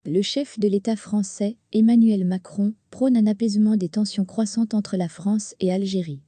Le chef de l'État français, Emmanuel Macron, prône un apaisement des tensions croissantes entre la France et Algérie.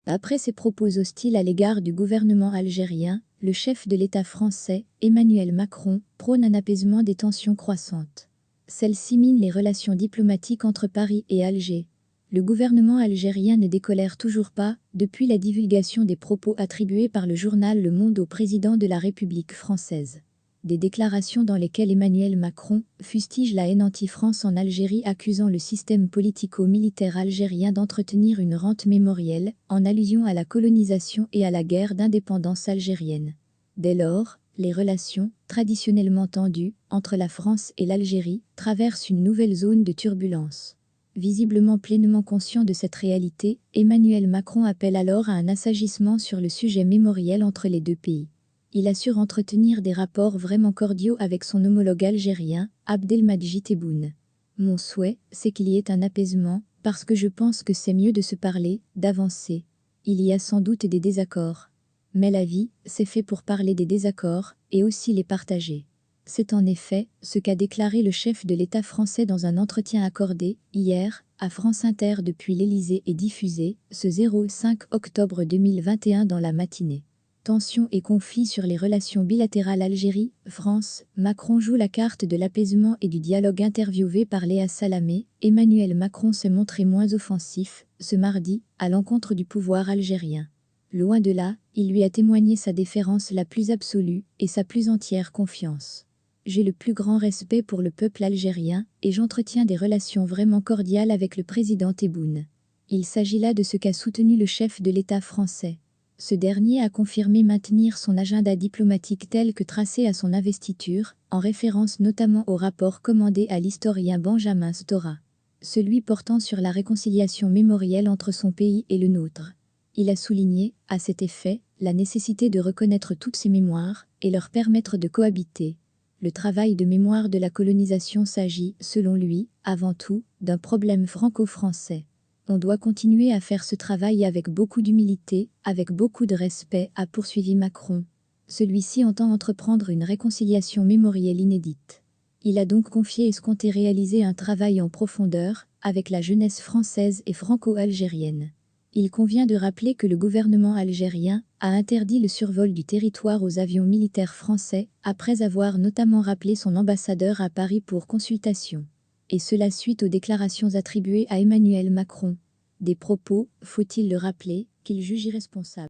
Après ses propos hostiles à l'égard du gouvernement algérien, le chef de l'État français, Emmanuel Macron, prône un apaisement des tensions croissantes. Celles-ci minent les relations diplomatiques entre Paris et Alger. Le gouvernement algérien ne décolère toujours pas, depuis la divulgation des propos attribués par le journal Le Monde au président de la République française. Des déclarations dans lesquelles Emmanuel Macron fustige la haine anti-France en Algérie, accusant le système politico-militaire algérien d'entretenir une rente mémorielle, en allusion à la colonisation et à la guerre d'indépendance algérienne. Dès lors, les relations, traditionnellement tendues, entre la France et l'Algérie, traversent une nouvelle zone de turbulence. Visiblement pleinement conscient de cette réalité, Emmanuel Macron appelle alors à un assagissement sur le sujet mémoriel entre les deux pays. Il assure entretenir des rapports vraiment cordiaux avec son homologue algérien, Abdelmadjid Tebboune. Mon souhait, c'est qu'il y ait un apaisement, parce que je pense que c'est mieux de se parler, d'avancer. Il y a sans doute des désaccords. Mais la vie, c'est fait pour parler des désaccords, et aussi les partager. C'est en effet ce qu'a déclaré le chef de l'État français dans un entretien accordé, hier, à France Inter depuis l'Élysée et diffusé, ce 5 octobre 2021 dans la matinée. Tensions et conflits sur les relations bilatérales Algérie-France, Macron joue la carte de l'apaisement et du dialogue. Interviewé par Léa Salamé, Emmanuel Macron s'est montré moins offensif, ce mardi, à l'encontre du pouvoir algérien. Loin de là, il lui a témoigné sa déférence la plus absolue et sa plus entière confiance. J'ai le plus grand respect pour le peuple algérien et j'entretiens des relations vraiment cordiales avec le président Tebboune. Il s'agit là de ce qu'a soutenu le chef de l'État français. Ce dernier a confirmé maintenir son agenda diplomatique tel que tracé à son investiture, en référence notamment au rapport commandé à l'historien Benjamin Stora. Celui portant sur la réconciliation mémorielle entre son pays et le nôtre. Il a souligné, à cet effet, la nécessité de reconnaître toutes ces mémoires et leur permettre de cohabiter. Le travail de mémoire de la colonisation s'agit, selon lui, avant tout, d'un problème franco-français. On doit continuer à faire ce travail avec beaucoup d'humilité, avec beaucoup de respect, a poursuivi Macron. Celui-ci entend entreprendre une réconciliation mémorielle inédite. Il a donc confié escompter réaliser un travail en profondeur, avec la jeunesse française et franco-algérienne. Il convient de rappeler que le gouvernement algérien a interdit le survol du territoire aux avions militaires français, après avoir notamment rappelé son ambassadeur à Paris pour consultation. Et cela suite aux déclarations attribuées à Emmanuel Macron. Des propos, faut-il le rappeler, qu'il juge irresponsables.